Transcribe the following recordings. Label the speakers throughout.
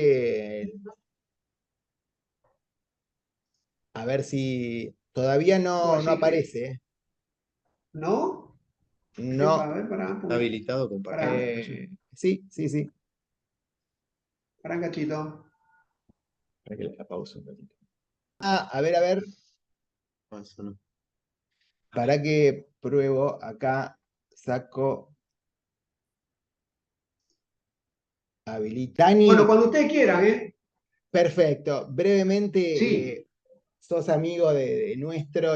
Speaker 1: eh, a ver si todavía
Speaker 2: Vos
Speaker 1: no
Speaker 2: decís que
Speaker 1: aparece, ¿eh?
Speaker 2: no. Epa,
Speaker 1: No,
Speaker 2: a ver, pará,
Speaker 3: Está habilitado compartir
Speaker 2: pará,
Speaker 3: pantalla.
Speaker 1: sí, sí, sí.
Speaker 2: pará un cachito.
Speaker 3: Para que la pausa un ratito.
Speaker 1: Ah, a ver,
Speaker 3: Paso, ¿no?
Speaker 1: para que pruebo acá, saco,
Speaker 2: Bueno,
Speaker 1: habilitani.
Speaker 2: cuando ustedes quieran, ¿eh?
Speaker 1: Perfecto. Brevemente,
Speaker 2: Sí,
Speaker 1: sos amigo de nuestro,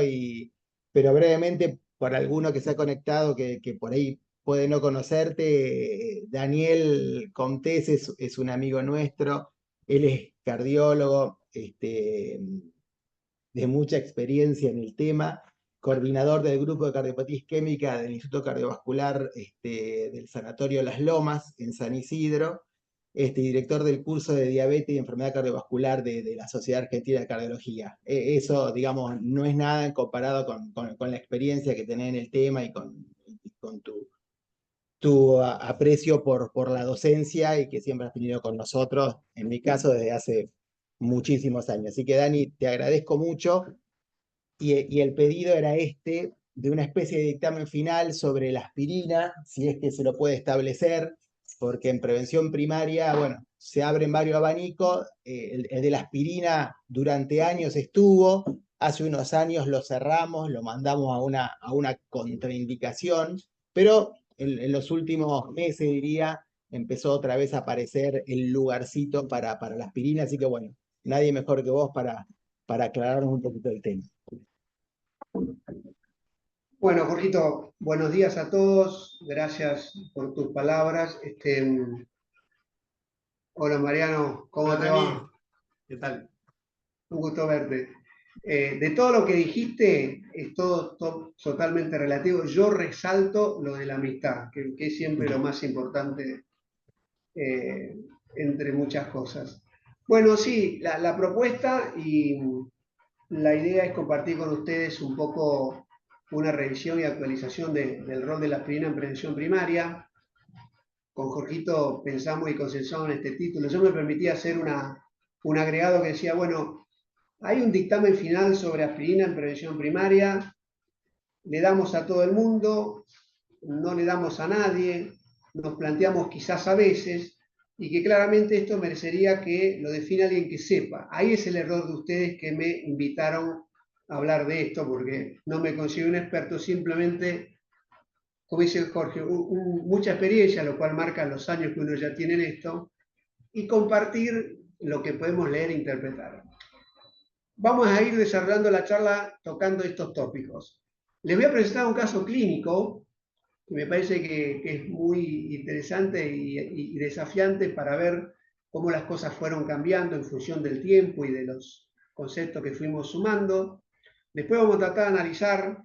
Speaker 1: pero brevemente, por alguno que se ha conectado que por ahí puede no conocerte, Daniel Comtés es un amigo nuestro. Él es cardiólogo, de mucha experiencia en el tema, coordinador del grupo de cardiopatía isquémica del Instituto Cardiovascular, del Sanatorio Las Lomas en San Isidro, director del curso de diabetes y enfermedad cardiovascular de la Sociedad Argentina de Cardiología. Eso, digamos, no es nada comparado con la experiencia que tenés en el tema y con tu aprecio por la docencia y que siempre has tenido con nosotros, en mi caso desde hace muchísimos años. Así que Dani, te agradezco mucho y el pedido era de una especie de dictamen final sobre la aspirina, si es que se lo puede establecer, porque en prevención primaria, bueno, se abren varios abanicos, el de la aspirina durante años estuvo, hace unos años lo cerramos, lo mandamos a una contraindicación, pero en los últimos meses, diría, empezó otra vez a aparecer el lugarcito para la aspirina, así que bueno, nadie mejor que vos para aclararnos un poquito el tema.
Speaker 2: bueno, Jorgito, buenos días a todos. Gracias por tus palabras. Hola Mariano, ¿cómo
Speaker 1: Hola,
Speaker 2: te
Speaker 1: Dani.
Speaker 2: va?
Speaker 1: ¿Qué tal?
Speaker 2: Un gusto verte. De todo lo que dijiste, es todo totalmente relativo. Yo resalto lo de la amistad, que es siempre lo más importante eh, entre muchas cosas. Bueno, sí, la propuesta y la idea es compartir con ustedes un poco una revisión y actualización del rol de la aspirina en prevención primaria. Con Jorgito pensamos y consensuamos en este título. Yo me permití hacer un agregado que decía, bueno, hay un dictamen final sobre aspirina en prevención primaria, le damos a todo el mundo, no le damos a nadie, nos planteamos quizás a veces, y que claramente esto merecería que lo defina alguien que sepa. Ahí es el error de ustedes que me invitaron a hablar de esto, porque no me considero un experto, simplemente, como dice Jorge, mucha experiencia, lo cual marca los años que uno ya tiene en esto, y compartir lo que podemos leer e interpretar. Vamos a ir desarrollando la charla tocando estos tópicos. Les voy a presentar un caso clínico que me parece que es muy interesante y desafiante para ver cómo las cosas fueron cambiando en función del tiempo y de los conceptos que fuimos sumando. Después vamos a tratar de analizar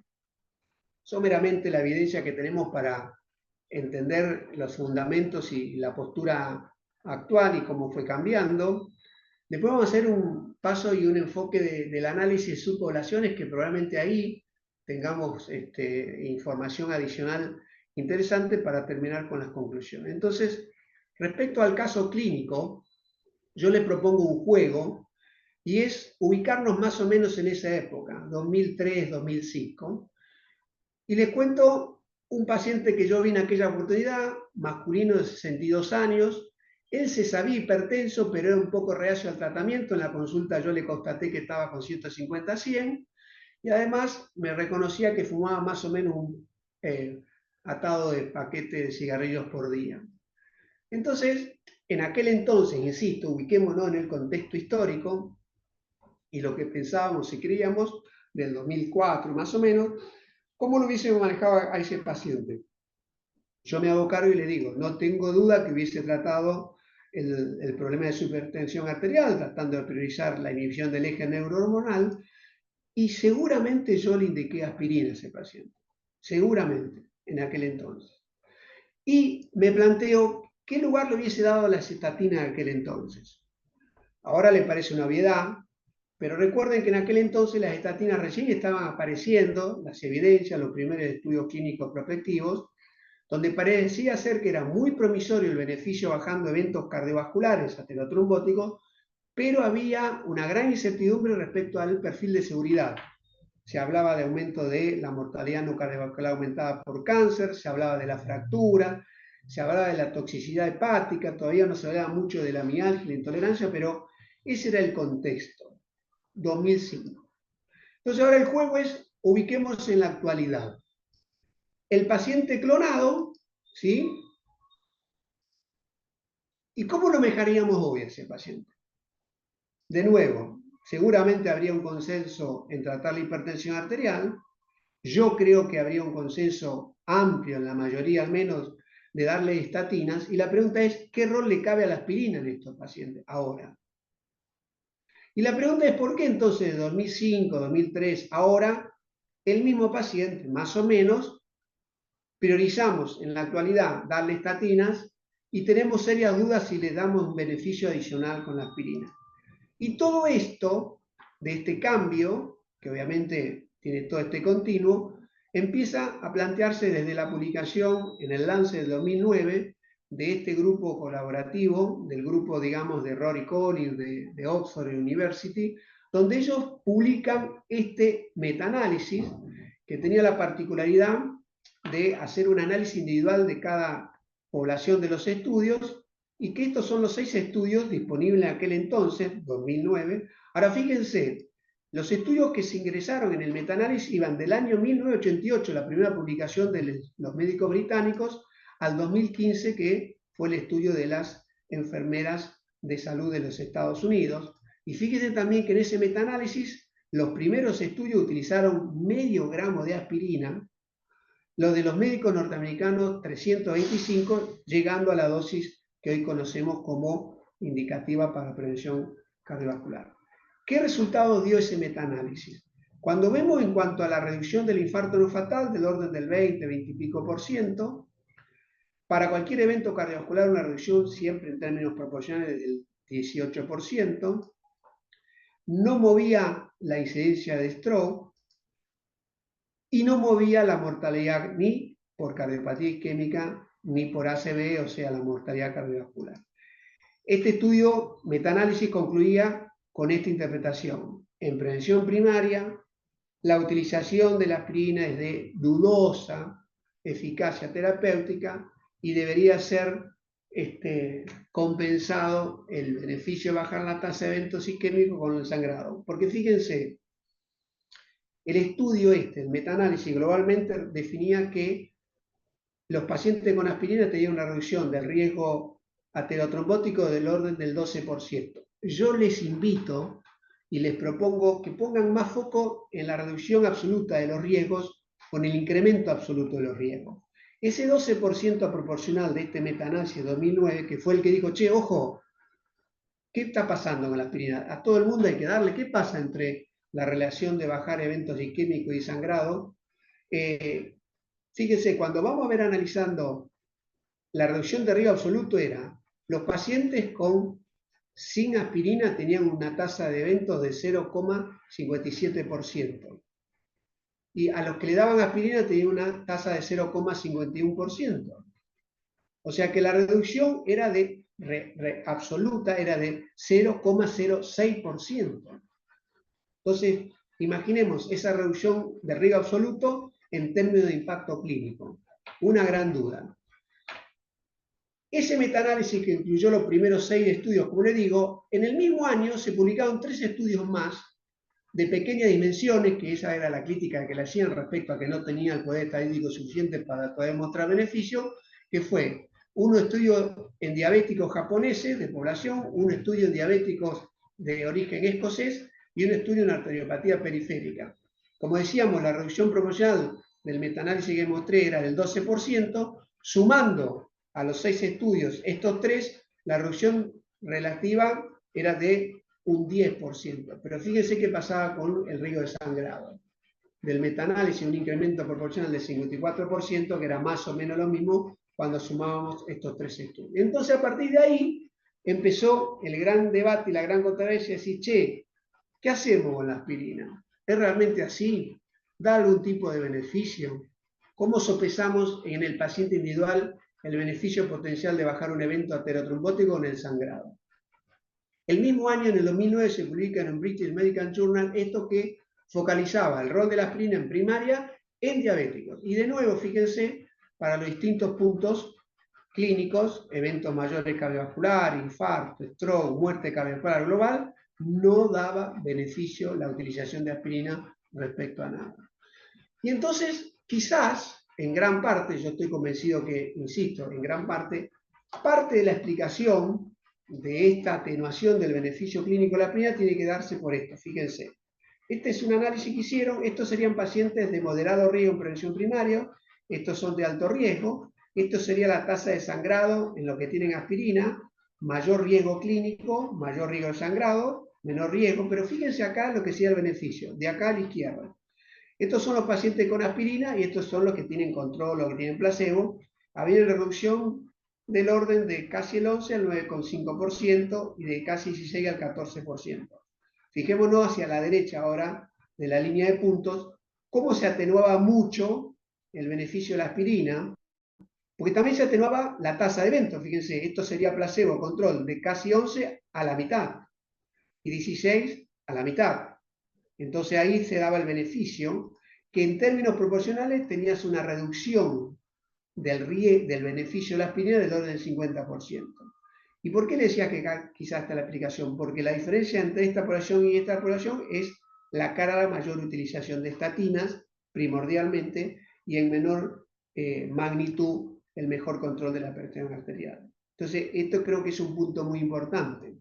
Speaker 2: someramente la evidencia que tenemos para entender los fundamentos y la postura actual y cómo fue cambiando. Después vamos a hacer un paso y un enfoque del análisis de subpoblaciones, que probablemente ahí tengamos información adicional interesante para terminar con las conclusiones. Entonces, respecto al caso clínico, yo les propongo un juego y es ubicarnos más o menos en esa época, 2003-2005, y les cuento un paciente que yo vi en aquella oportunidad, masculino de 62 años. Él se sabía hipertenso, pero era un poco reacio al tratamiento. En la consulta yo le constaté que estaba con 150-100 y además me reconocía que fumaba más o menos un atado de paquete de cigarrillos por día. Entonces, en aquel entonces, insisto, ubiquémonos en el contexto histórico y lo que pensábamos y creíamos del 2004 más o menos, ¿cómo lo hubiésemos manejado a ese paciente? Yo me hago cargo y le digo, no tengo duda que hubiese tratado el problema de su hipertensión arterial, tratando de priorizar la inhibición del eje neurohormonal, y seguramente yo le indiqué aspirina a ese paciente, seguramente, en aquel entonces. Y me planteo, ¿qué lugar le hubiese dado a la estatina en aquel entonces? Ahora le parece una obviedad, pero recuerden que en aquel entonces las estatinas recién estaban apareciendo, las evidencias, los primeros estudios clínicos prospectivos. donde parecía ser que era muy promisorio el beneficio bajando eventos cardiovasculares aterotrombóticos, pero había una gran incertidumbre respecto al perfil de seguridad. Se hablaba de aumento de la mortalidad no cardiovascular aumentada por cáncer, se hablaba de la fractura, se hablaba de la toxicidad hepática, todavía no se hablaba mucho de la mialgia y la intolerancia, pero ese era el contexto, 2005. Entonces ahora el juego es, ubiquemos en la actualidad. El paciente clonado, ¿sí? ¿Y cómo lo manejaríamos hoy a ese paciente? De nuevo, seguramente habría un consenso en tratar la hipertensión arterial. Yo creo que habría un consenso amplio, en la mayoría al menos, de darle estatinas. Y la pregunta es, ¿qué rol le cabe a la aspirina en estos pacientes ahora? Y la pregunta es, ¿por qué entonces de 2005, 2003, ahora, el mismo paciente, más o menos, priorizamos en la actualidad darle estatinas y tenemos serias dudas si le damos un beneficio adicional con la aspirina? Y todo esto, de este cambio, que obviamente tiene todo este continuo, empieza a plantearse desde la publicación en el Lancet del 2009 de este grupo colaborativo, del grupo, digamos, de Rory Collins, de Oxford University, donde ellos publican este metaanálisis que tenía la particularidad de hacer un análisis individual de cada población de los estudios, y que estos son los 6 estudios disponibles en aquel entonces, 2009. Ahora fíjense, los estudios que se ingresaron en el metaanálisis iban del año 1988, la primera publicación de los médicos británicos, al 2015, que fue el estudio de las enfermeras de salud de los Estados Unidos. Y fíjense también que en ese metaanálisis los primeros estudios utilizaron medio gramo de aspirina, los de los médicos norteamericanos 325, llegando a la dosis que hoy conocemos como indicativa para prevención cardiovascular. ¿Qué resultados dio ese metaanálisis? Cuando vemos en cuanto a la reducción del infarto no fatal del orden del 20, 20 y pico %, para cualquier evento cardiovascular una reducción siempre en términos proporcionales del 18%, no movía la incidencia de stroke y no movía la mortalidad ni por cardiopatía isquémica ni por ACV, o sea, la mortalidad cardiovascular. Este estudio metaanálisis concluía con esta interpretación. En prevención primaria, la utilización de la aspirina es de dudosa eficacia terapéutica y debería ser compensado el beneficio de bajar la tasa de eventos isquémicos con el sangrado. Porque fíjense, el estudio el metaanálisis globalmente definía que los pacientes con aspirina tenían una reducción del riesgo aterotrombótico del orden del 12%. Yo les invito y les propongo que pongan más foco en la reducción absoluta de los riesgos con el incremento absoluto de los riesgos. Ese 12% proporcional de este metaanálisis de 2009, que fue el que dijo, che, ojo, ¿qué está pasando con la aspirina? A todo el mundo hay que darle. ¿Qué pasa entre la relación de bajar eventos isquémicos y sangrado? Fíjense, cuando vamos a ver analizando la reducción de riesgo absoluto era, los pacientes sin aspirina tenían una tasa de eventos de 0,57%. Y a los que le daban aspirina tenían una tasa de 0,51%. O sea que la reducción era absoluta era de 0,06%. Entonces, imaginemos esa reducción de riesgo absoluto en términos de impacto clínico. Una gran duda. Ese metaanálisis que incluyó los primeros 6 estudios, como le digo, en el mismo año se publicaron 3 estudios más de pequeñas dimensiones, que esa era la crítica que le hacían respecto a que no tenía el poder estadístico suficiente para poder mostrar beneficio, que fue un estudio en diabéticos japoneses de población, un estudio en diabéticos de origen escocés y un estudio en arteriopatía periférica. Como decíamos, la reducción proporcional del metaanálisis que mostré era del 12%, sumando a los 6 estudios estos 3, la reducción relativa era de un 10%. Pero fíjense qué pasaba con el riesgo de sangrado. Del metaanálisis un incremento proporcional del 54%, que era más o menos lo mismo cuando sumábamos estos 3 estudios. Entonces, a partir de ahí, empezó el gran debate y la gran controversia de decir, che, ¿qué hacemos con la aspirina? ¿Es realmente así? ¿Da algún tipo de beneficio? ¿cómo sopesamos en el paciente individual el beneficio potencial de bajar un evento aterotrombótico en el sangrado? El mismo año, en el 2009, se publica en un British Medical Journal esto que focalizaba el rol de la aspirina en primaria en diabéticos. Y de nuevo, fíjense, para los distintos puntos clínicos, eventos mayores cardiovasculares, infarto, stroke, muerte cardiovascular global, no daba beneficio la utilización de aspirina respecto a nada. Y entonces, quizás, en gran parte, yo estoy convencido que, insisto, en gran parte de la explicación de esta atenuación del beneficio clínico de la aspirina tiene que darse por esto. Fíjense, este es un análisis que hicieron, estos serían pacientes de moderado riesgo en prevención primaria, estos son de alto riesgo, esto sería la tasa de sangrado en los que tienen aspirina, mayor riesgo clínico, mayor riesgo de sangrado, menor riesgo, pero fíjense acá lo que sería el beneficio, de acá a la izquierda. Estos son los pacientes con aspirina y estos son los que tienen control o que tienen placebo. Había una reducción del orden de casi el 11 al 9,5% y de casi 16 al 14%. Fijémonos hacia la derecha ahora de la línea de puntos, cómo se atenuaba mucho el beneficio de la aspirina, porque también se atenuaba la tasa de eventos. Fíjense, esto sería placebo control de casi 11 a la mitad y 16 a la mitad. Entonces ahí se daba el beneficio, que en términos proporcionales tenías una reducción del beneficio de la aspirina del orden del 50%. ¿Y por qué le decía que quizás está la explicación? Porque la diferencia entre esta población y esta población es la cara a la mayor utilización de estatinas, primordialmente, y en menor magnitud el mejor control de la presión arterial. Entonces, esto creo que es un punto muy importante.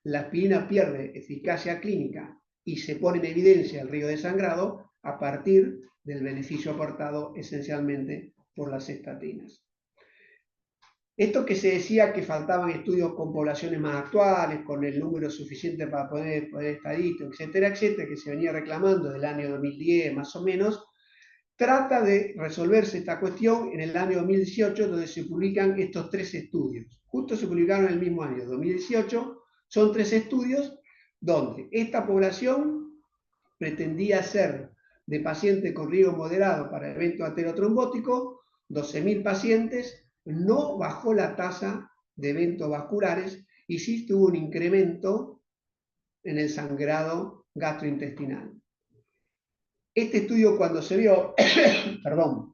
Speaker 2: La aspirina pierde eficacia clínica y se pone en evidencia el riesgo de sangrado a partir del beneficio aportado esencialmente por las estatinas. Esto que se decía que faltaban estudios con poblaciones más actuales, con el número suficiente para poder estadístico, etcétera, etcétera, que se venía reclamando del año 2010 más o menos, trata de resolverse esta cuestión en el año 2018, donde se publican estos 3 estudios. Justo se publicaron en el mismo año, 2018, son 3 estudios donde esta población pretendía ser de pacientes con riesgo moderado para evento aterotrombótico, 12.000 pacientes, no bajó la tasa de eventos vasculares y sí tuvo un incremento en el sangrado gastrointestinal. Este estudio, cuando se vio, perdón,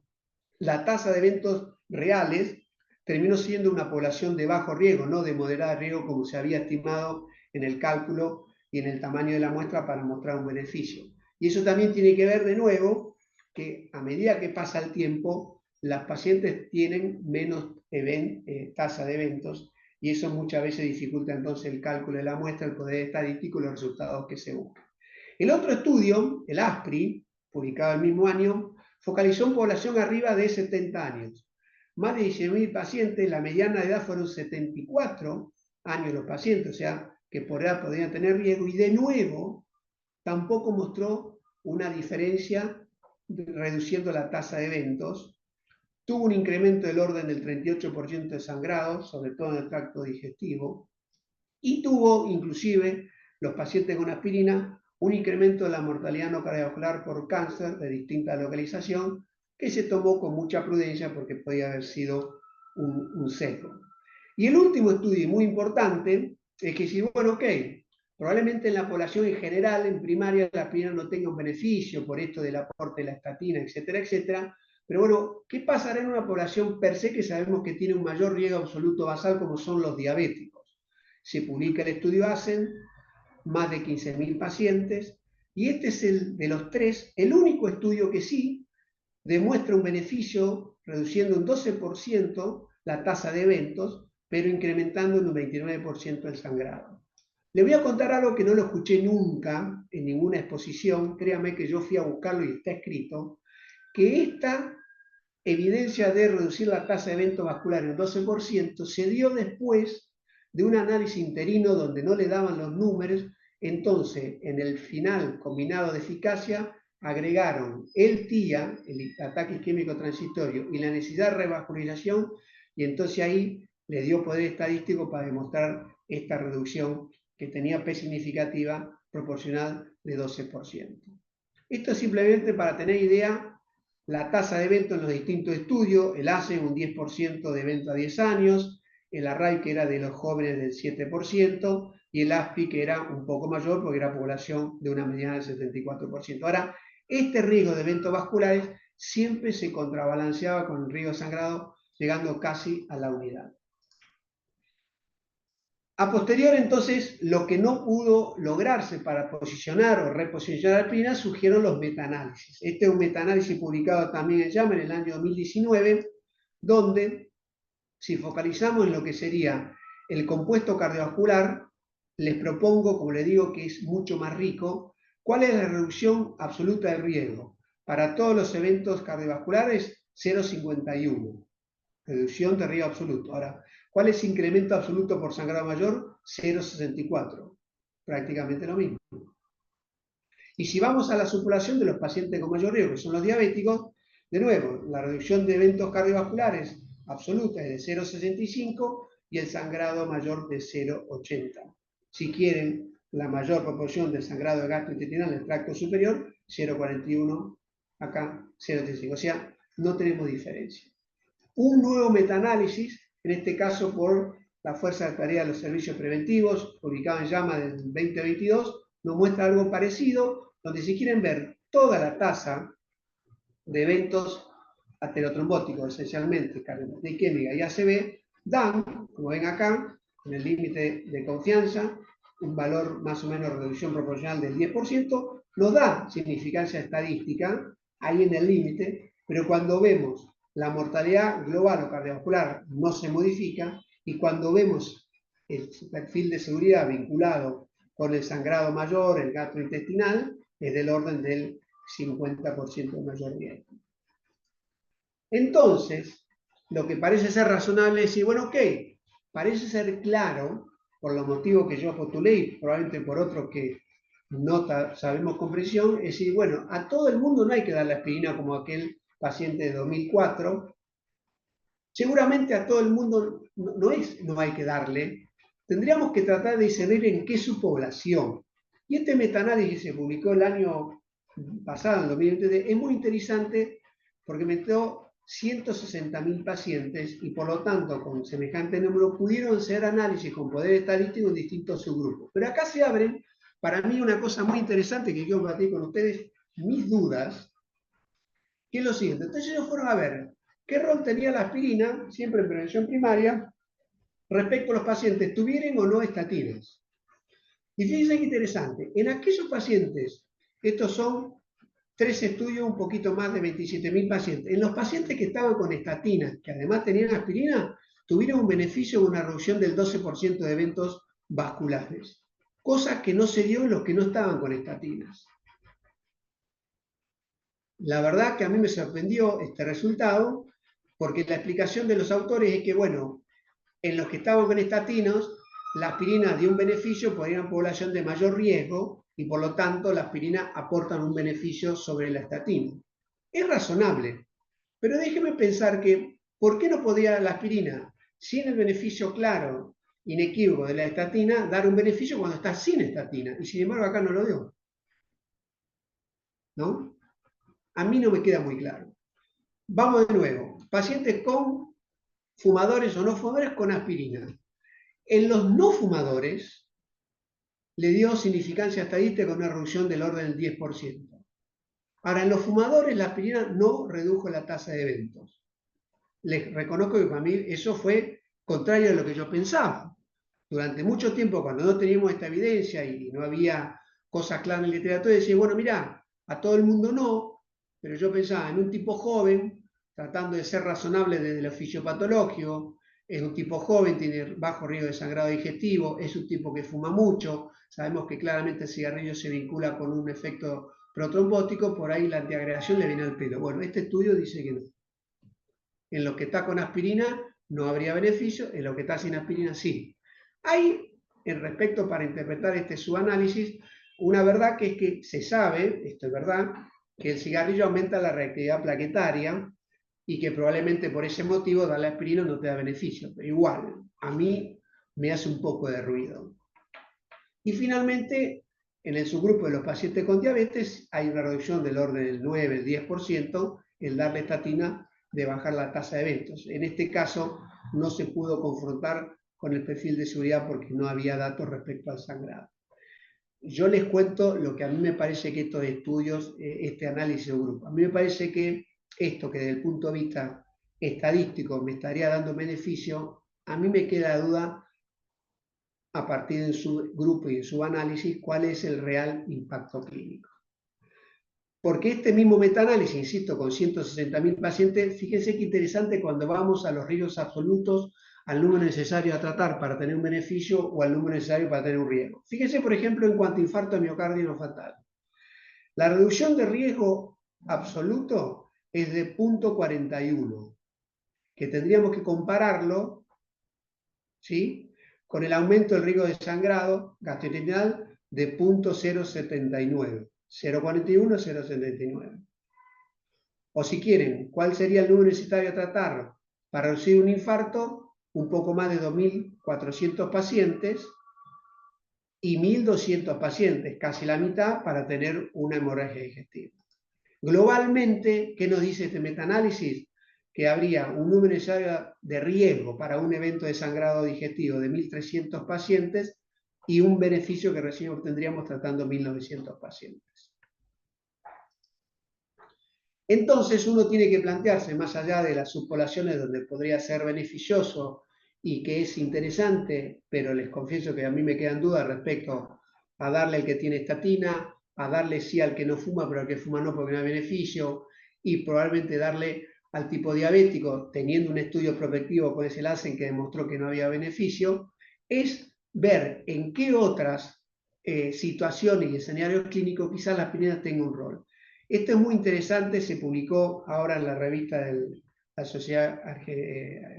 Speaker 2: la tasa de eventos reales, terminó siendo una población de bajo riesgo, no de moderado riesgo como se había estimado en el cálculo y en el tamaño de la muestra para mostrar un beneficio. Y eso también tiene que ver de nuevo que a medida que pasa el tiempo, las pacientes tienen menos tasa de eventos y eso muchas veces dificulta entonces el cálculo de la muestra, el poder estadístico y los resultados que se buscan. El otro estudio, el ASPRI, publicado el mismo año, focalizó en población arriba de 70 años. Más de 19.000 pacientes, la mediana de edad fueron 74 años los pacientes, o sea, que por edad podrían tener riesgo, y de nuevo tampoco mostró una diferencia reduciendo la tasa de eventos. Tuvo un incremento del orden del 38% de sangrado, sobre todo en el tracto digestivo, y tuvo inclusive los pacientes con aspirina un incremento de la mortalidad no cardiovascular por cáncer de distinta localización que se tomó con mucha prudencia porque podía haber sido un sesgo. Y el último estudio muy importante es que si, bueno, ok, probablemente en la población en general, en primaria, la aspirina no tenga un beneficio por esto del aporte de la estatina, etcétera, etcétera. Pero bueno, ¿qué pasará en una población per se que sabemos que tiene un mayor riesgo absoluto basal como son los diabéticos? Se publica el estudio ASCENT, más de 15.000 pacientes, y este es de los 3, el único estudio que sí demuestra un beneficio reduciendo un 12% la tasa de eventos, pero incrementando en un 29% el sangrado. Le voy a contar algo que no lo escuché nunca en ninguna exposición, créame que yo fui a buscarlo y está escrito, que esta evidencia de reducir la tasa de eventos vasculares en 12% se dio después de un análisis interino donde no le daban los números. Entonces, en el final combinado de eficacia, agregaron el TIA, el ataque isquémico transitorio, y la necesidad de revascularización, y entonces ahí le dio poder estadístico para demostrar esta reducción que tenía P significativa proporcional de 12%. Esto es simplemente para tener idea la tasa de evento en los distintos estudios, el ACE un 10% de evento a 10 años, el ARRAI que era de los jóvenes del 7%, y el ASPI que era un poco mayor porque era población de una mediana del 74%. Ahora, este riesgo de eventos vasculares siempre se contrabalanceaba con el riesgo sangrado, llegando casi a la unidad. A posterior, entonces, lo que no pudo lograrse para posicionar o reposicionar aspirina surgieron los metaanálisis. Este es un metaanálisis publicado también en JAMA en el año 2019, donde, si focalizamos en lo que sería el compuesto cardiovascular, les propongo, como les digo, que es mucho más rico, ¿cuál es la reducción absoluta del riesgo? Para todos los eventos cardiovasculares, 0,51. Reducción de riesgo absoluto. Ahora, ¿cuál es el incremento absoluto por sangrado mayor? 0,64. Prácticamente lo mismo. Y si vamos a la subpoblación de los pacientes con mayor riesgo, que son los diabéticos, de nuevo, la reducción de eventos cardiovasculares absoluta es de 0,65 y el sangrado mayor de 0,80. Si quieren la mayor proporción del sangrado gastrointestinal en el tracto superior, 0,41, acá 0,35. O sea, no tenemos diferencia. Un nuevo metaanálisis, en este caso por la Fuerza de Tarea de los Servicios Preventivos, publicado en JAMA del 2022, nos muestra algo parecido, donde si quieren ver toda la tasa de eventos aterotrombóticos, esencialmente cardiopatía isquémica y ACV, dan, como ven acá, en el límite de confianza, un valor más o menos reducción proporcional del 10%, nos da significancia estadística, ahí en el límite, pero cuando vemos la mortalidad global o cardiovascular no se modifica, y cuando vemos el perfil de seguridad vinculado con el sangrado mayor, el gastrointestinal, es del orden del 50% de mayor riesgo. Entonces, lo que parece ser razonable es decir, bueno, ok, parece ser claro, por los motivos que yo postulé y probablemente por otros que no sabemos con precisión, es decir, bueno, a todo el mundo no hay que dar la aspirina como aquel paciente de 2004. Seguramente a todo el mundo no hay que darle. Tendríamos que tratar de discernir en qué subpoblación. Y este metaanálisis que se publicó el año pasado, en 2023, es muy interesante porque metió 160.000 pacientes y por lo tanto con semejante número pudieron hacer análisis con poder estadístico en distintos subgrupos. Pero acá se abren, para mí, una cosa muy interesante que quiero compartir con ustedes, mis dudas, que es lo siguiente. Entonces ellos fueron a ver qué rol tenía la aspirina, siempre en prevención primaria, respecto a los pacientes tuvieran o no estatinas. Y fíjense qué interesante, en aquellos pacientes, estos son 3 estudios, un poquito más de 27.000 pacientes, en los pacientes que estaban con estatinas, que además tenían aspirina, tuvieron un beneficio de una reducción del 12% de eventos vasculares, cosa que no se dio en los que no estaban con estatinas. La verdad que a mí me sorprendió este resultado, porque la explicación de los autores es que, bueno, en los que estaban con estatinos, la aspirina dio un beneficio por una población de mayor riesgo y por lo tanto la aspirina aporta un beneficio sobre la estatina. Es razonable, pero déjeme pensar que, ¿por qué no podía la aspirina, sin el beneficio claro, inequívoco de la estatina, dar un beneficio cuando está sin estatina? Y sin embargo acá no lo dio. ¿No? A mí no me queda muy claro. Vamos de nuevo. Pacientes con fumadores o no fumadores con aspirina. En los no fumadores le dio significancia estadística con una reducción del orden del 10%. Ahora, en los fumadores la aspirina no redujo la tasa de eventos. Les reconozco que para mí eso fue contrario a lo que yo pensaba. Durante mucho tiempo, cuando no teníamos esta evidencia y no había cosas claras en la literatura, decía, bueno, mira, a todo el mundo no, pero yo pensaba en un tipo joven, tratando de ser razonable desde el oficio patológico, es un tipo joven, tiene bajo riesgo de sangrado digestivo, es un tipo que fuma mucho, sabemos que claramente el cigarrillo se vincula con un efecto protrombótico, por ahí la antiagregación le viene al pelo. Bueno, este estudio dice que no. En lo que está con aspirina no habría beneficio, en lo que está sin aspirina sí. Hay, en respecto para interpretar este subanálisis, una verdad que es que se sabe, esto es verdad, que el cigarrillo aumenta la reactividad plaquetaria y que probablemente por ese motivo darle aspirina no te da beneficio. Pero igual, a mí me hace un poco de ruido. Y finalmente, en el subgrupo de los pacientes con diabetes hay una reducción del orden del 9, el 10%, el darle estatina de bajar la tasa de eventos. En este caso no se pudo confrontar con el perfil de seguridad porque no había datos respecto al sangrado. Yo les cuento lo que a mí me parece que estos estudios, este análisis de grupo, a mí me parece que esto que desde el punto de vista estadístico me estaría dando beneficio, a mí me queda duda a partir de su grupo y de su análisis cuál es el real impacto clínico. Porque este mismo metaanálisis, insisto, con 160.000 pacientes, fíjense qué interesante cuando vamos a los riesgos absolutos, al número necesario a tratar para tener un beneficio o al número necesario para tener un riesgo. Fíjense, por ejemplo, en cuanto a infarto de miocardio no fatal. La reducción de riesgo absoluto es de 0,41, que tendríamos que compararlo, ¿sí?, con el aumento del riesgo de sangrado gastrointestinal de 0,079. 0,41, 0,79. O si quieren, ¿cuál sería el número necesario a tratar para reducir un infarto? Un poco más de 2.400 pacientes y 1.200 pacientes, casi la mitad, para tener una hemorragia digestiva. Globalmente, ¿qué nos dice este metaanálisis? Que habría un número necesario de riesgo para un evento de sangrado digestivo de 1.300 pacientes y un beneficio que recién obtendríamos tratando 1.900 pacientes. Entonces uno tiene que plantearse, más allá de las subpoblaciones donde podría ser beneficioso y que es interesante, pero les confieso que a mí me quedan dudas respecto a darle al que tiene estatina, a darle sí al que no fuma, pero al que fuma no porque no hay beneficio, y probablemente darle al tipo diabético, teniendo un estudio prospectivo con ese LACEN que demostró que no había beneficio, es ver en qué otras situaciones y escenarios clínicos quizás la aspirina tenga un rol. Esto es muy interesante, se publicó ahora en la revista de la Sociedad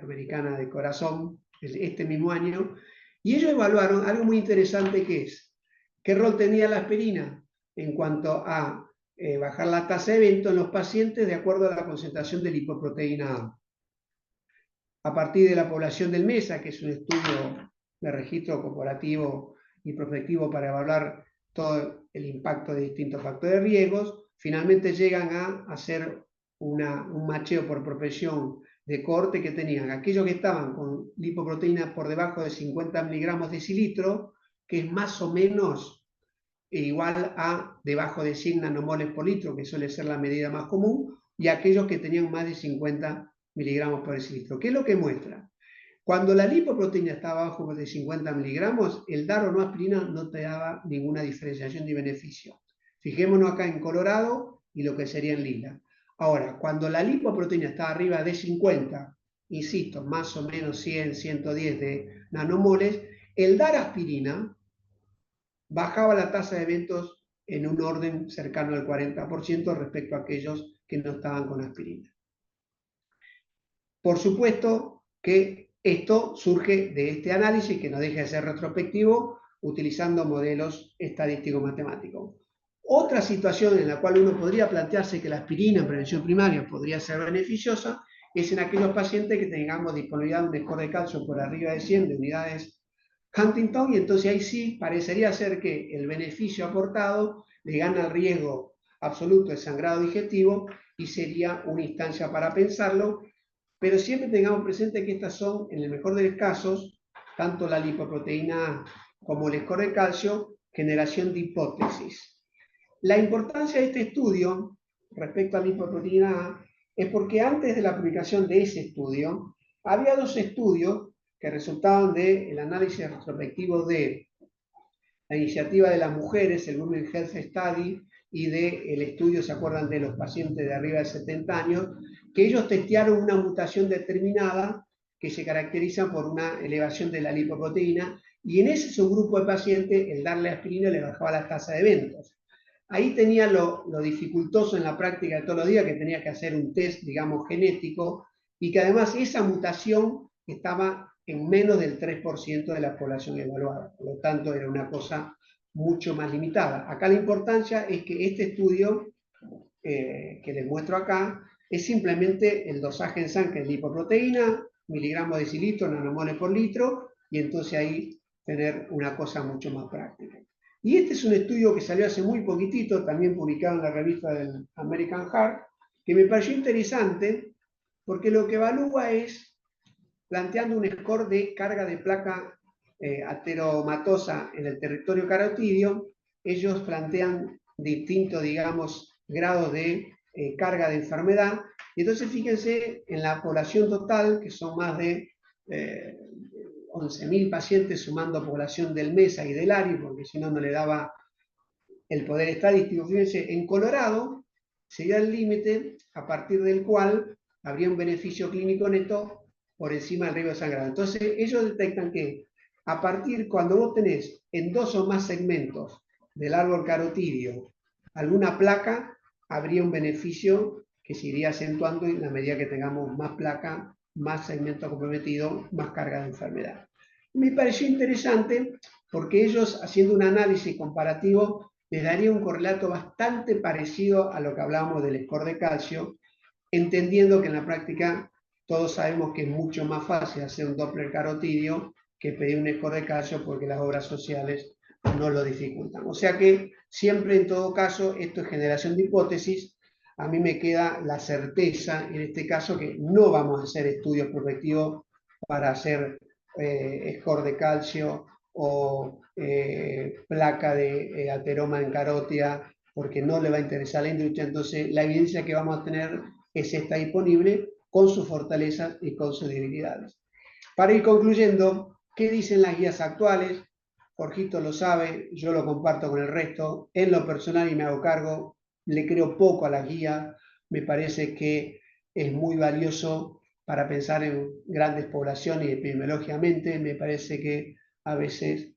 Speaker 2: Americana de Corazón este mismo año, y ellos evaluaron algo muy interesante que es, ¿qué rol tenía la aspirina en cuanto a bajar la tasa de evento en los pacientes de acuerdo a la concentración de lipoproteína A? A partir de la población del MESA, que es un estudio de registro corporativo y prospectivo para evaluar todo el impacto de distintos factores de riesgos, finalmente llegan a hacer un macheo por profesión de cohorte que tenían aquellos que estaban con lipoproteína por debajo de 50 miligramos decilitro, que es más o menos igual a debajo de 100 nanomoles por litro, que suele ser la medida más común, y aquellos que tenían más de 50 miligramos por decilitro. ¿Qué es lo que muestra? Cuando la lipoproteína estaba abajo de 50 miligramos, el dar o no aspirina no te daba ninguna diferenciación ni beneficio. Fijémonos acá en colorado y lo que sería en lila. Ahora, cuando la lipoproteína está arriba de 50, insisto, más o menos 100, 110 de nanomoles, el dar aspirina bajaba la tasa de eventos en un orden cercano al 40% respecto a aquellos que no estaban con aspirina. Por supuesto que esto surge de este análisis que no deja de ser retrospectivo utilizando modelos estadístico-matemáticos. Otra situación en la cual uno podría plantearse que la aspirina en prevención primaria podría ser beneficiosa es en aquellos pacientes que tengamos disponibilidad de un score de calcio por arriba de 100 de unidades Huntington, y entonces ahí sí parecería ser que el beneficio aportado le gana el riesgo absoluto de sangrado digestivo y sería una instancia para pensarlo, pero siempre tengamos presente que estas son, en el mejor de los casos, tanto la lipoproteína A como el score de calcio, generación de hipótesis. La importancia de este estudio respecto a la lipoproteína A es porque antes de la publicación de ese estudio, había dos estudios que resultaban del análisis retrospectivo de la iniciativa de las mujeres, el Women Health Study, y del estudio, ¿se acuerdan?, de los pacientes de arriba de 70 años, que ellos testearon una mutación determinada que se caracteriza por una elevación de la lipoproteína, y en ese subgrupo de pacientes el darle aspirina le bajaba la tasa de eventos. Ahí tenía lo dificultoso en la práctica de todos los días, que tenía que hacer un test, digamos, genético, y que además esa mutación estaba en menos del 3% de la población evaluada. Por lo tanto, era una cosa mucho más limitada. Acá la importancia es que este estudio que les muestro acá es simplemente el dosaje en sangre de lipoproteína, miligramos de decilitro, nanomoles por litro, y entonces ahí tener una cosa mucho más práctica. Y este es un estudio que salió hace muy poquitito, también publicado en la revista del American Heart, que me pareció interesante porque lo que evalúa es planteando un score de carga de placa ateromatosa en el territorio carotidio. Ellos plantean distintos, digamos, grados de carga de enfermedad. Y entonces fíjense en la población total, que son más de 11.000 pacientes, sumando población del MESA y del ARI, porque si no, no le daba el poder estadístico. Fíjense, en Colorado sería el límite a partir del cual habría un beneficio clínico neto por encima del riesgo de sangrado. Entonces, ellos detectan que a partir, cuando vos tenés en 2 o más segmentos del árbol carotidio alguna placa, habría un beneficio que se iría acentuando en la medida que tengamos más placa, más segmento comprometido, más carga de enfermedad. Me pareció interesante porque ellos, haciendo un análisis comparativo, les daría un correlato bastante parecido a lo que hablábamos del score de calcio, entendiendo que en la práctica todos sabemos que es mucho más fácil hacer un Doppler carotidio que pedir un score de calcio porque las obras sociales no lo dificultan. O sea que siempre en todo caso esto es generación de hipótesis. A mí me queda la certeza en este caso que no vamos a hacer estudios prospectivos para hacer score de calcio o placa de ateroma en carótida, porque no le va a interesar a la industria. Entonces la evidencia que vamos a tener es esta disponible con sus fortalezas y con sus debilidades. Para ir concluyendo, ¿qué dicen las guías actuales? Jorgito lo sabe, yo lo comparto con el resto. En lo personal, y me hago cargo, le creo poco a las guías. Me parece que es muy valioso para pensar en grandes poblaciones y epidemiológicamente. Me parece que a veces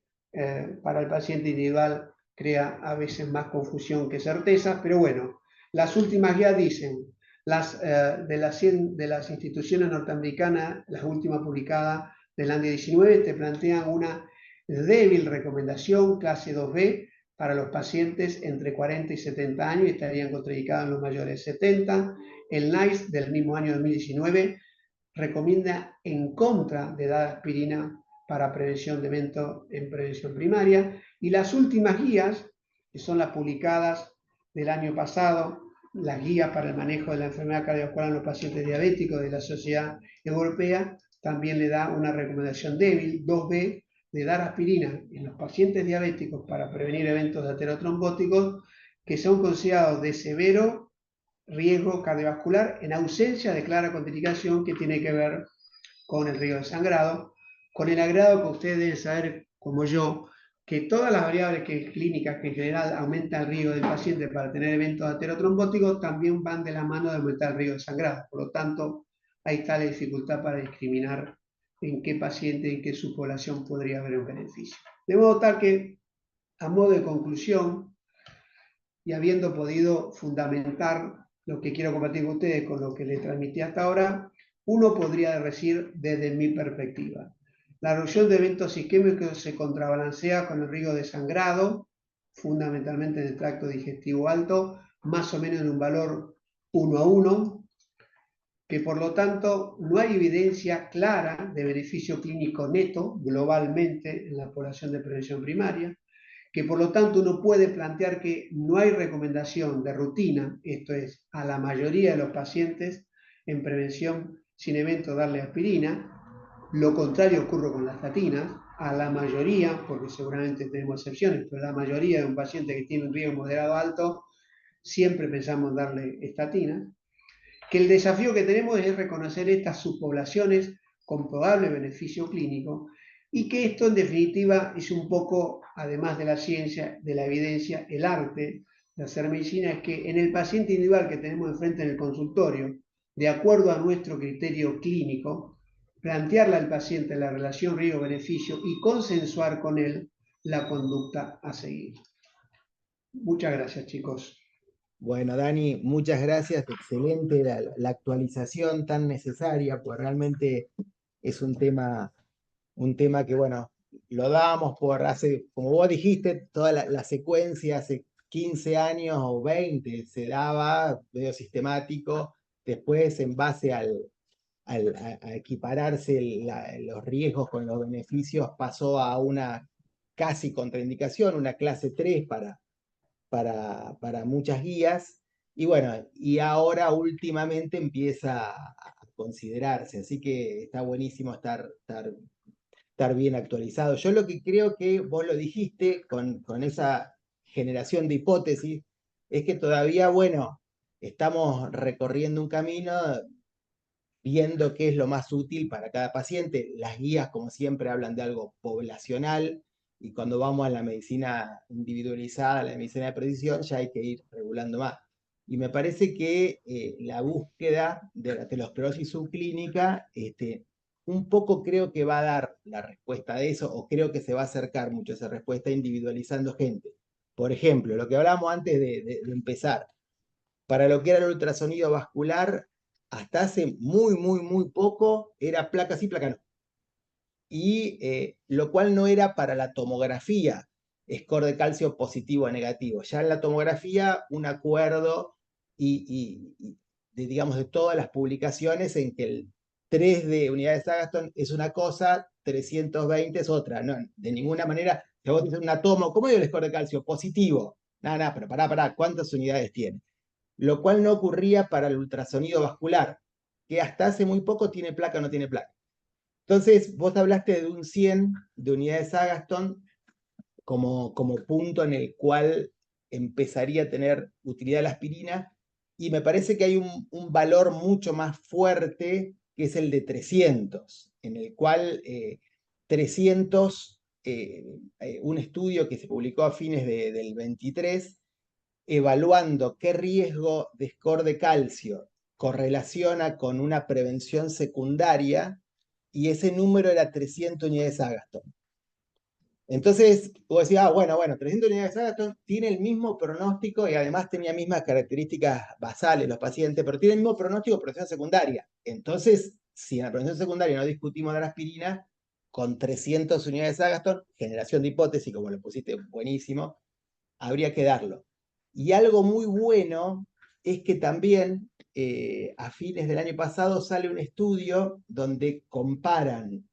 Speaker 2: para el paciente individual crea a veces más confusión que certeza, pero bueno, las últimas guías dicen, de las instituciones norteamericanas, las últimas publicadas del año 19, te plantean una débil recomendación, clase 2B, para los pacientes entre 40 y 70 años, y estarían contraindicados en los mayores de 70. El NICE del mismo año 2019 recomienda en contra de dar aspirina para prevención de eventos en prevención primaria. Y las últimas guías, que son las publicadas del año pasado, las guías para el manejo de la enfermedad cardiovascular en los pacientes diabéticos de la Sociedad Europea, también le da una recomendación débil, 2B, de dar aspirina en los pacientes diabéticos para prevenir eventos aterotrombóticos que son considerados de severo riesgo cardiovascular en ausencia de clara contraindicación que tiene que ver con el riesgo de sangrado, con el agrado que ustedes deben saber, como yo, que todas las variables clínicas que en general aumentan el riesgo del paciente para tener eventos aterotrombóticos también van de la mano de aumentar el riesgo de sangrado. Por lo tanto, ahí está la dificultad para discriminar en qué paciente, en qué subpoblación podría haber un beneficio. De modo tal que, a modo de conclusión, y habiendo podido fundamentar lo que quiero compartir con ustedes con lo que les transmití hasta ahora, uno podría decir desde mi perspectiva. La reducción de eventos isquémicos se contrabalancea con el riesgo de sangrado, fundamentalmente en el tracto digestivo alto, más o menos en un valor 1:1, que por lo tanto no hay evidencia clara de beneficio clínico neto globalmente en la población de prevención primaria, que por lo tanto uno puede plantear que no hay recomendación de rutina, esto es, a la mayoría de los pacientes en prevención sin evento darle aspirina. Lo contrario ocurre con las estatinas, a la mayoría, porque seguramente tenemos excepciones, pero la mayoría de un paciente que tiene un riesgo moderado alto, siempre pensamos en darle estatinas. Que el desafío que tenemos es reconocer estas subpoblaciones con probable beneficio clínico y que esto en definitiva es un poco, además de la ciencia, de la evidencia, el arte de hacer medicina, es que en el paciente individual que tenemos enfrente en el consultorio, de acuerdo a nuestro criterio clínico, plantearle al paciente la relación riesgo-beneficio y consensuar con él la conducta a seguir. Muchas gracias, chicos.
Speaker 1: Bueno, Dani, muchas gracias. Excelente la actualización tan necesaria, pues realmente es un tema que, bueno, lo dábamos por hace, como vos dijiste, toda la secuencia hace 15 años o 20 se daba medio sistemático, después en base a equipararse los riesgos con los beneficios pasó a una casi contraindicación, una clase 3 para muchas guías, Y bueno, y ahora últimamente empieza a considerarse, así que está buenísimo estar bien actualizado. Yo lo que creo que vos lo dijiste con esa generación de hipótesis, es que todavía, bueno, estamos recorriendo un camino viendo qué es lo más útil para cada paciente. Las guías, como siempre, hablan de algo poblacional y cuando vamos a la medicina individualizada, a la medicina de precisión, ya hay que ir regulando más. Y me parece que la búsqueda de la aterosclerosis subclínica, un poco creo que va a dar la respuesta de eso, o creo que se va a acercar mucho a esa respuesta individualizando gente. Por ejemplo, lo que hablábamos antes de empezar, para lo que era el ultrasonido vascular, hasta hace muy poco, era placa sí, placa no. Y lo cual no era para la tomografía, score de calcio positivo o negativo. Ya en la tomografía, un acuerdo digamos, de todas las publicaciones en que el 3 de unidades Agatston es una cosa, 320 es otra. No, de ninguna manera, si vos tenés una tomo, ¿cómo digo el score de calcio? Positivo. Nada, pero pará, ¿cuántas unidades tiene? Lo cual no ocurría para el ultrasonido vascular, que hasta hace muy poco tiene placa o no tiene placa. Entonces, vos hablaste de un 100 de unidades Agatston como punto en el cual empezaría a tener utilidad la aspirina, y me parece que hay un valor mucho más fuerte, que es el de 300, en el cual 300, un estudio que se publicó a fines del 23, evaluando qué riesgo de score de calcio correlaciona con una prevención secundaria, y ese número era 300 unidades Agatston. Entonces, vos decías, bueno, 300 unidades Agatston tiene el mismo pronóstico y además tenía mismas características basales los pacientes, pero tiene el mismo pronóstico de prevención secundaria. Entonces, si en la prevención secundaria no discutimos de la aspirina, con 300 unidades Agatston, generación de hipótesis, como lo pusiste buenísimo, habría que darlo. Y algo muy bueno es que también a fines del año pasado sale un estudio donde comparan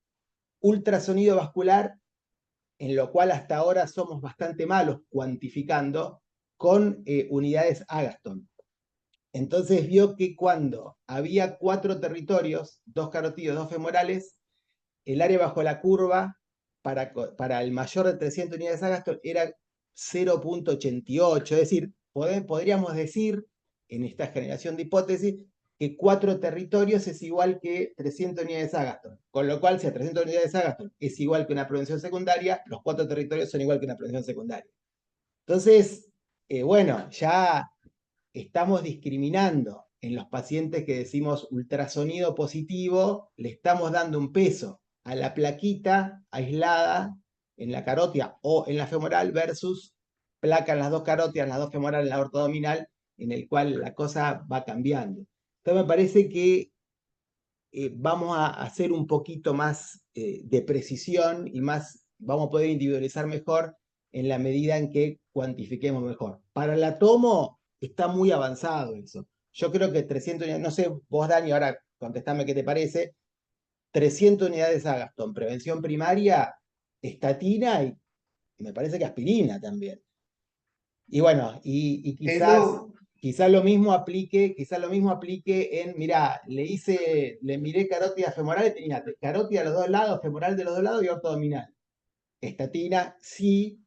Speaker 1: ultrasonido vascular, en lo cual hasta ahora somos bastante malos cuantificando, con unidades Agatston. Entonces vio que cuando había 4 territorios, 2 carotidos, 2 femorales, el área bajo la curva para el mayor de 300 unidades Agatston era 0.88, es decir, podríamos decir, en esta generación de hipótesis, que 4 territorios es igual que 300 unidades Agatston. Con lo cual, si a 300 unidades Agatston es igual que una prevención secundaria, los 4 territorios son igual que una prevención secundaria. Entonces, bueno, ya estamos discriminando en los pacientes que decimos ultrasonido positivo, le estamos dando un peso a la plaquita aislada en la carótida o en la femoral versus placa en las 2 carótidas, en las 2 femorales, en la ortoabdominal, en el cual la cosa va cambiando. Entonces me parece que vamos a hacer un poquito más de precisión y vamos a poder individualizar mejor en la medida en que cuantifiquemos mejor. Para la tomo está muy avanzado eso. Yo creo que 300 unidades, no sé, vos Dani, ahora contestame qué te parece, 300 unidades Agatston, prevención primaria, estatina y me parece que aspirina también. Y bueno, y
Speaker 2: No,
Speaker 1: quizás lo mismo aplique, en, mirá, le miré carótida femoral y tenía carótida de los 2 lados, femoral de los 2 lados y ortoabdominal. Estatina, sí,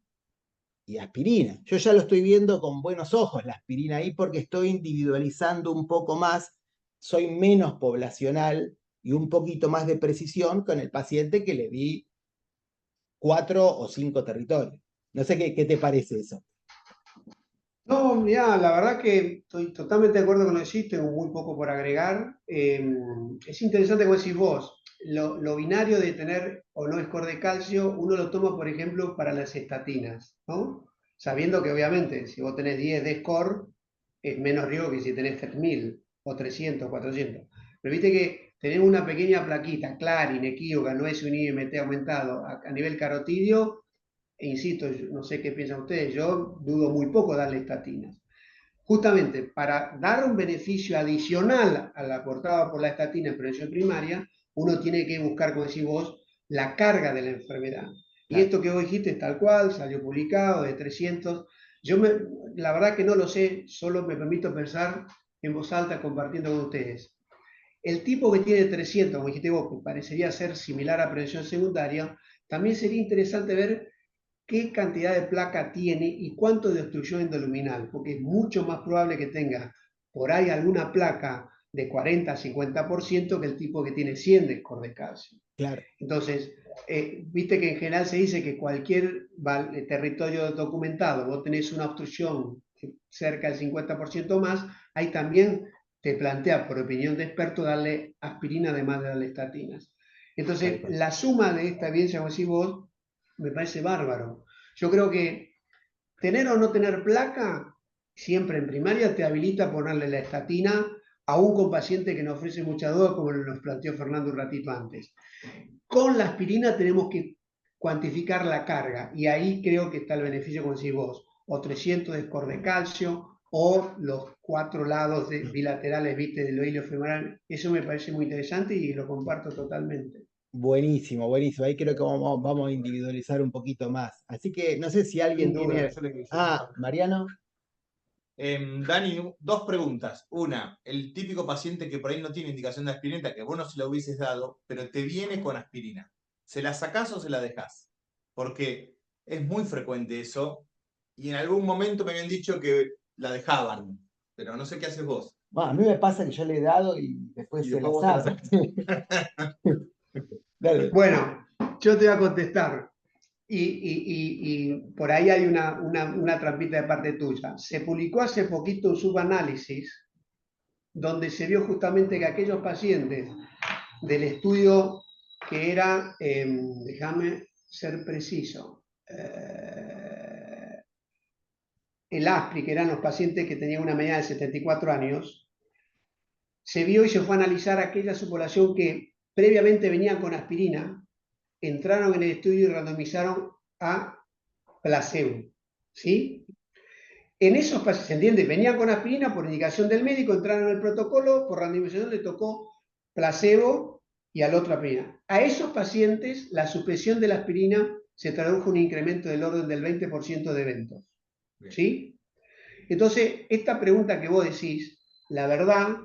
Speaker 1: y aspirina. Yo ya lo estoy viendo con buenos ojos, la aspirina ahí, porque estoy individualizando un poco más, soy menos poblacional y un poquito más de precisión con el paciente que le di 4 o 5 territorios. No sé qué te parece eso.
Speaker 2: no, mirá, la verdad que estoy totalmente de acuerdo con lo que decís, tengo muy poco por agregar. Es interesante como decís vos, lo binario de tener o no score de calcio, uno lo toma, por ejemplo, para las estatinas, ¿no? Sabiendo que obviamente si vos tenés 10 de score, es menos riesgo que si tenés 3000 o 300, 400. Pero viste que tener una pequeña plaquita clara, inequívoca, no es un IMT aumentado a nivel carotidio, e insisto, no sé qué piensan ustedes, yo dudo muy poco darle estatinas. Justamente para dar un beneficio adicional a la aportada por la estatina en prevención primaria, uno tiene que buscar, como decís vos, la carga de la enfermedad. Y
Speaker 1: Claro.
Speaker 2: esto que vos dijiste es tal cual, salió publicado de 300. La verdad que no lo sé, solo me permito pensar en voz alta compartiendo con ustedes. El tipo que tiene 300, como dijiste vos, que parecería ser similar a prevención secundaria, también sería interesante ver qué cantidad de placa tiene y cuánto de obstrucción endoluminal, porque es mucho más probable que tenga por ahí alguna placa de 40 a 50% que el tipo que tiene 100 de score de calcio.
Speaker 1: Claro.
Speaker 2: Entonces, viste que en general se dice que cualquier territorio documentado, vos tenés una obstrucción cerca del 50% más, ahí también te plantea, por opinión de experto, darle aspirina además de darle estatinas. Entonces, la suma de esta evidencia, como decís vos, me parece bárbaro. Yo creo que tener o no tener placa, siempre en primaria te habilita a ponerle la estatina, aún con pacientes que nos ofrecen mucha duda, como nos planteó Fernando un ratito antes. Con la aspirina tenemos que cuantificar la carga y ahí creo que está el beneficio, como decís vos, o 300 de score de calcio o los 4 lados bilaterales, viste, del hilio femoral. Eso me parece muy interesante y lo comparto totalmente.
Speaker 1: Buenísimo, buenísimo. Ahí creo que vamos a individualizar un poquito más. Así que no sé si alguien
Speaker 2: Sin duda.
Speaker 1: tiene. Ah, Mariano.
Speaker 4: Dani, dos preguntas. Una, el típico paciente que por ahí no tiene indicación de aspirina, que vos no se la hubieses dado, pero te viene con aspirina. ¿Se la sacás o se la dejás? Porque es muy frecuente eso, y en algún momento me habían dicho que la dejaban, pero no sé qué haces vos.
Speaker 1: Bueno, a mí me pasa que yo le he dado y después
Speaker 4: Y
Speaker 1: se
Speaker 4: después
Speaker 1: la
Speaker 4: vos te la
Speaker 1: saco. Dale.
Speaker 2: Bueno, yo te voy a contestar. Y por ahí hay una trampita de parte tuya. Se publicó hace poquito un subanálisis donde se vio justamente que aquellos pacientes del estudio que era, déjame ser preciso, el ASPRI, que eran los pacientes que tenían una media de 74 años, se vio y se fue a analizar aquella subpoblación que previamente venían con aspirina, entraron en el estudio y randomizaron a placebo, ¿sí? En esos pacientes, ¿se entiende? Venían con aspirina por indicación del médico, entraron en el protocolo, por randomización le tocó placebo y al otro aspirina. A esos pacientes la suspensión de la aspirina se tradujo en un incremento del orden del 20% de eventos, ¿sí? Entonces, esta pregunta que vos decís, la verdad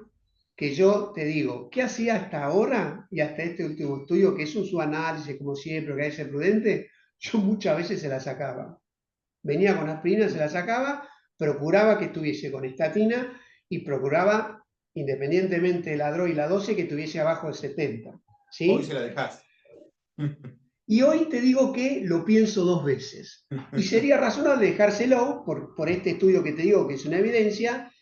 Speaker 2: que yo te digo, ¿qué hacía hasta ahora y hasta este último estudio, que es un subanálisis, como siempre, que hay que ser prudente? Yo muchas veces se la sacaba. Venía con aspirina, se la sacaba, procuraba que estuviese con estatina y procuraba, independientemente de la droga y la dosis, que estuviese abajo de 70. ¿sí?
Speaker 4: Hoy se la dejás.
Speaker 2: Y hoy te digo que lo pienso 2 veces. Y sería razonable dejárselo por este estudio que te digo, que es una evidencia,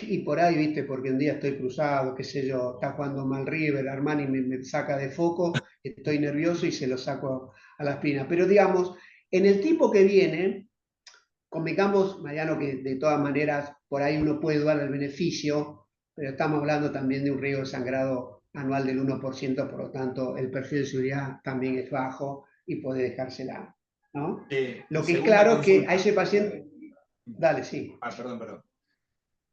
Speaker 2: y por ahí, viste, porque un día estoy cruzado, qué sé yo, está jugando mal River, Armani me saca de foco, estoy nervioso y se lo saco a la aspirina. Pero digamos, en el tipo que viene, convengamos, Mariano, que de todas maneras por ahí uno puede dudar del beneficio, pero estamos hablando también de un riesgo de sangrado anual del 1%, por lo tanto el perfil de seguridad también es bajo y puede dejársela, ¿no? Lo que es claro es que a ese paciente... Dale, sí.
Speaker 4: Perdón.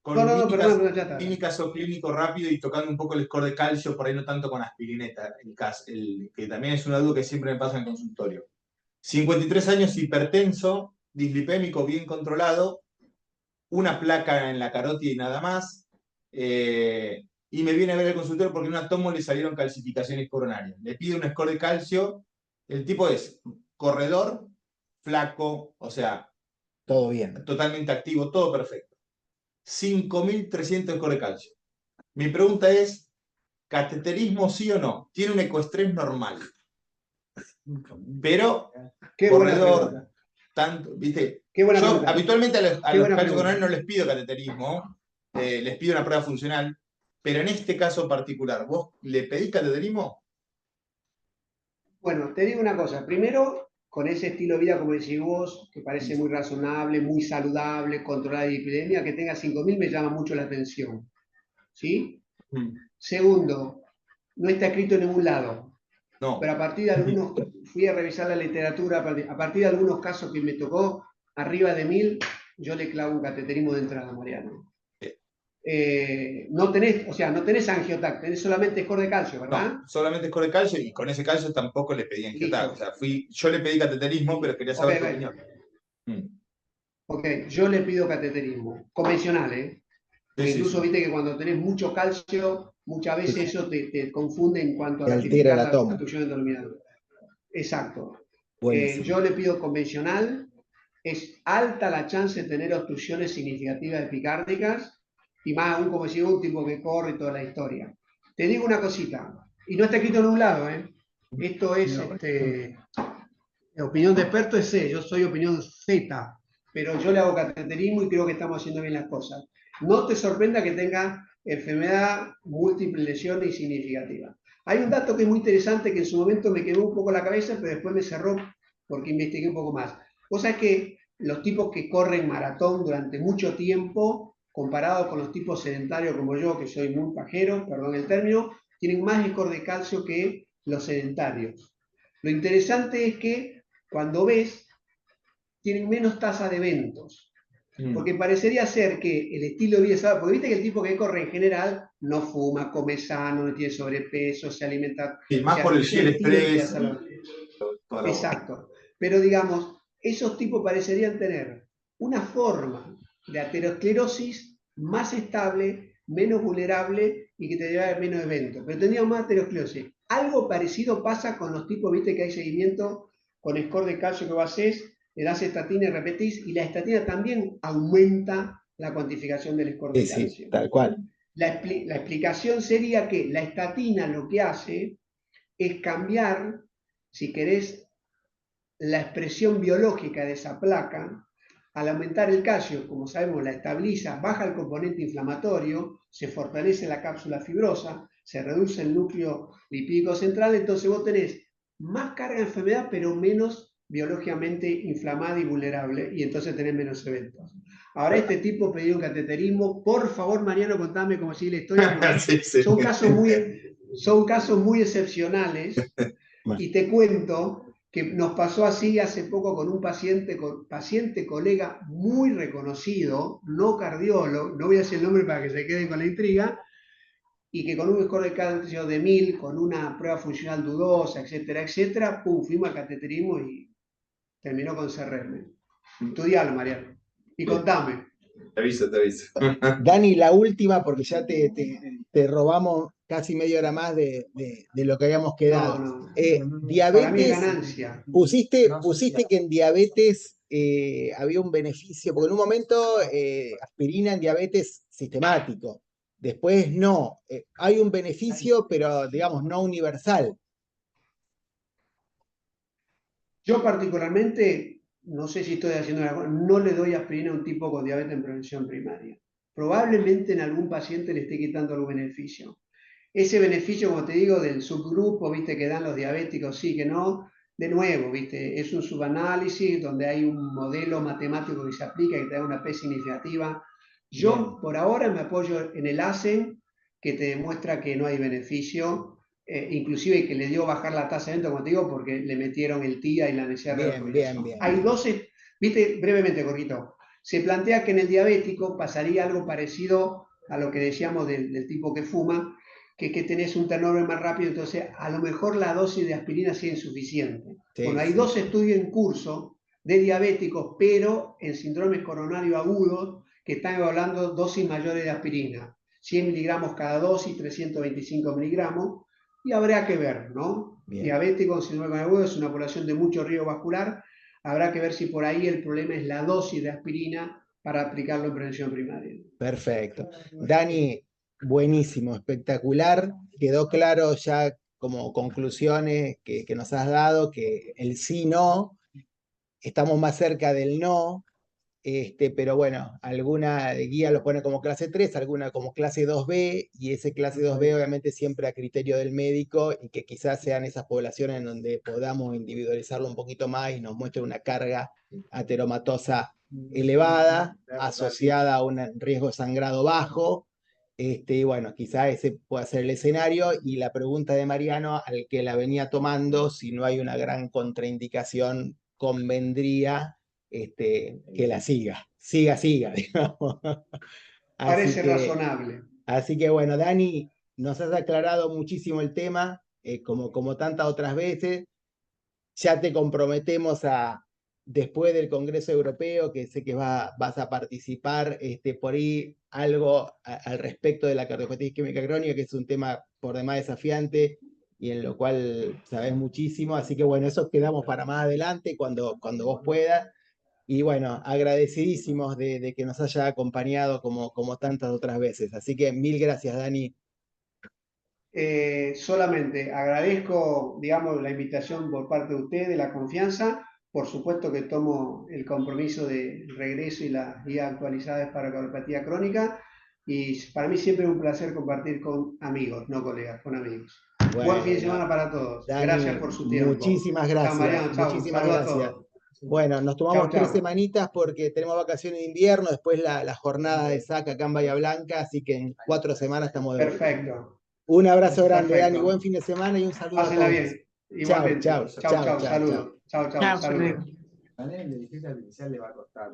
Speaker 2: No, perdón, ya está.
Speaker 4: Clínicas o clínico rápido y tocando un poco el score de calcio, por ahí no tanto con aspirineta, que también es una duda que siempre me pasa en el consultorio. 53 años, hipertenso, dislipémico bien controlado, una placa en la carótida y nada más, y me viene a ver el consultorio porque en una tomo le salieron calcificaciones coronarias. Le pide un score de calcio, el tipo es corredor, flaco, o sea,
Speaker 1: todo bien,
Speaker 4: totalmente activo, todo perfecto. 5.300 score de calcio. Mi pregunta es, ¿cateterismo sí o no? Tiene un ecoestrés normal, pero
Speaker 2: Qué
Speaker 4: corredor, tanto, ¿viste?
Speaker 2: Qué buena
Speaker 4: Yo
Speaker 2: pregunta.
Speaker 4: habitualmente a los calcios coronarios no
Speaker 2: pregunta.
Speaker 4: les pido cateterismo, les pido una prueba funcional, pero en este caso particular, ¿vos le pedís cateterismo?
Speaker 2: Bueno, te digo una cosa. Primero, con ese estilo de vida, como decís vos, que parece muy razonable, muy saludable, controlada la epidemia, que tenga 5.000 me llama mucho la atención. ¿Sí? Segundo, no está escrito en ningún lado.
Speaker 4: No.
Speaker 2: Pero a partir de algunos, fui a revisar la literatura, a partir de algunos casos que me tocó, arriba de 1.000, yo le clavo un cateterismo de entrada, Mariano. No tenés angiotac, tenés solamente score de calcio, ¿verdad?
Speaker 4: No, solamente score de calcio y con ese calcio tampoco le pedí angiotac. O sea, yo le pedí cateterismo, pero quería saber tu opinión.
Speaker 2: Ok, yo le pido cateterismo, convencional, ¿eh?
Speaker 4: Sí, sí,
Speaker 2: Incluso
Speaker 4: sí.
Speaker 2: viste que cuando tenés mucho calcio, muchas veces eso te confunde en cuanto a
Speaker 1: Te altera
Speaker 2: ratificar
Speaker 1: la
Speaker 2: la
Speaker 1: toma.
Speaker 2: obstrucción endoluminal. Exacto.
Speaker 1: Buenísimo.
Speaker 2: Yo le pido convencional, es alta la chance de tener obstrucciones significativas epicárdicas, y más aún como si un tipo que corre y toda la historia. Te digo una cosita, y no está escrito en un lado, ¿eh? Esto es
Speaker 1: No.
Speaker 2: opinión de experto, es C, yo soy opinión Z, pero yo le hago cateterismo y creo que estamos haciendo bien las cosas. No te sorprenda que tenga enfermedad, múltiple lesiones y significativa. Hay un dato que es muy interesante que en su momento me quedó un poco la cabeza, pero después me cerró porque investigué un poco más. Cosa es que los tipos que corren maratón durante mucho tiempo, comparado con los tipos sedentarios como yo, que soy muy pajero, perdón el término, tienen más score de calcio que los sedentarios. Lo interesante es que cuando ves, tienen menos tasa de eventos. Porque parecería ser que el estilo de vida, porque viste que el tipo que corre en general no fuma, come sano, no tiene sobrepeso, se alimenta,
Speaker 4: Sí,
Speaker 2: o
Speaker 4: más
Speaker 2: sea,
Speaker 4: por el
Speaker 2: es un estilo de vida
Speaker 4: estrés y
Speaker 2: saludable.
Speaker 4: toda la bola.
Speaker 2: Exacto. Pero digamos, esos tipos parecerían tener una forma de aterosclerosis más estable, menos vulnerable y que te lleva a menos eventos. Pero tendríamos más aterosclerosis. Algo parecido pasa con los tipos, viste que hay seguimiento con score de calcio que vos haces, le das estatina y repetís, y la estatina también aumenta la cuantificación del score de
Speaker 1: Sí, sí,
Speaker 2: calcio.
Speaker 1: tal cual.
Speaker 2: La explicación sería que la estatina lo que hace es cambiar, si querés, la expresión biológica de esa placa. Al aumentar el calcio, como sabemos, la estabiliza, baja el componente inflamatorio, se fortalece la cápsula fibrosa, se reduce el núcleo lipídico central, entonces vos tenés más carga de enfermedad, pero menos biológicamente inflamada y vulnerable, y entonces tenés menos eventos. Ahora este tipo pidió un cateterismo, por favor Mariano, contame cómo sigue la historia, porque
Speaker 4: Sí, sí.
Speaker 2: son casos muy excepcionales, y te cuento que nos pasó así hace poco con un paciente colega muy reconocido, no cardiólogo, no voy a decir el nombre para que se queden con la intriga, y que con un score de calcio de 1000, con una prueba funcional dudosa, etcétera, etcétera, pum, fuimos al cateterismo y terminó con CRM. Estudialo, Mariano. Y
Speaker 4: Bien.
Speaker 2: contame.
Speaker 4: Te aviso, te aviso.
Speaker 1: Dani, la última, porque ya te robamos casi media hora más de lo que habíamos
Speaker 2: No,
Speaker 1: quedado.
Speaker 2: no. Para mí es
Speaker 1: Diabetes,
Speaker 2: ganancia.
Speaker 1: pusiste que en diabetes había un beneficio, porque en un momento aspirina en diabetes sistemático, después no. Hay un beneficio, pero digamos no universal.
Speaker 2: Yo particularmente, no sé si estoy haciendo una cosa, no le doy aspirina a un tipo con diabetes en prevención primaria. Probablemente en algún paciente le esté quitando algún beneficio. Ese beneficio, como te digo, del subgrupo, viste, que dan los diabéticos, sí, que no, de nuevo, viste, es un subanálisis donde hay un modelo matemático que se aplica y te da una P significativa. Yo
Speaker 1: Bien.
Speaker 2: por ahora me apoyo en el ASEN, que te demuestra que no hay beneficio, inclusive que le dio bajar la tasa de evento, como te digo, porque le metieron el TIA y la necesidad de
Speaker 1: Bien,
Speaker 2: reautorización.
Speaker 1: bien,
Speaker 2: Hay
Speaker 1: bien.
Speaker 2: 12, viste, brevemente, Corrito, se plantea que en el diabético pasaría algo parecido a lo que decíamos del tipo que fuma, que tenés un turnover más rápido, entonces a lo mejor la dosis de aspirina sea insuficiente.
Speaker 1: Sí,
Speaker 2: Bueno, hay
Speaker 1: sí.
Speaker 2: 2 estudios en curso de diabéticos, pero en síndromes coronarios agudos, que están evaluando dosis mayores de aspirina, 100 miligramos cada dosis, 325 miligramos, y habrá que ver, ¿no?
Speaker 1: Bien.
Speaker 2: Diabético en síndrome agudo es una población de mucho riesgo vascular, habrá que ver si por ahí el problema es la dosis de aspirina para aplicarlo en prevención primaria.
Speaker 1: Perfecto. Dani, buenísimo, espectacular. Quedó claro ya como conclusiones que nos has dado que el sí, no, estamos más cerca del no, pero bueno, alguna guía los pone como clase 3, alguna como clase 2B, y ese clase 2B obviamente siempre a criterio del médico y que quizás sean esas poblaciones en donde podamos individualizarlo un poquito más y nos muestre una carga ateromatosa elevada, asociada a un riesgo de sangrado bajo. Y bueno, quizá ese pueda ser el escenario. Y la pregunta de Mariano, al que la venía tomando, si no hay una gran contraindicación, convendría que la siga, digamos. Así
Speaker 2: Parece
Speaker 1: que,
Speaker 2: razonable.
Speaker 1: así que bueno, Dani, nos has aclarado muchísimo el tema, como tantas otras veces. Ya te comprometemos después del Congreso Europeo, que sé que vas a participar, por ahí algo al respecto de la cardiopatía isquémica crónica, que es un tema por demás desafiante y en lo cual sabes muchísimo. Así que bueno, eso quedamos para más adelante cuando vos puedas. Y bueno, agradecidísimos de que nos haya acompañado como tantas otras veces. Así que mil gracias, Dani.
Speaker 2: Solamente agradezco, digamos, la invitación por parte de ustedes, la confianza. Por supuesto que tomo el compromiso de regreso y las guías actualizadas para cardiopatía crónica. Y para mí siempre es un placer compartir con amigos, no colegas, con amigos.
Speaker 1: Bueno,
Speaker 2: Buen fin de semana para todos.
Speaker 1: Dani,
Speaker 2: gracias por su tiempo.
Speaker 1: muchísimas
Speaker 2: Chao,
Speaker 1: gracias.
Speaker 2: Mariano. Chao.
Speaker 1: Muchísimas
Speaker 2: Saludos a
Speaker 1: gracias.
Speaker 2: todos.
Speaker 1: Bueno, nos tomamos
Speaker 2: Chau,
Speaker 1: 3
Speaker 2: chau.
Speaker 1: semanitas porque tenemos vacaciones de invierno, después la jornada de saca acá en Bahía Blanca, así que en 4 semanas estamos de vuelta.
Speaker 2: Perfecto.
Speaker 1: Un abrazo grande,
Speaker 2: Perfecto.
Speaker 1: Dani. Buen fin de semana y un saludo
Speaker 2: Pásenla
Speaker 1: a todos.
Speaker 2: bien. Igualmente.
Speaker 1: Chau,
Speaker 2: Chau, chau. Saludos. Chau, chau.
Speaker 5: Chao,
Speaker 2: Saludos.
Speaker 4: La inteligencia artificial le va a costar.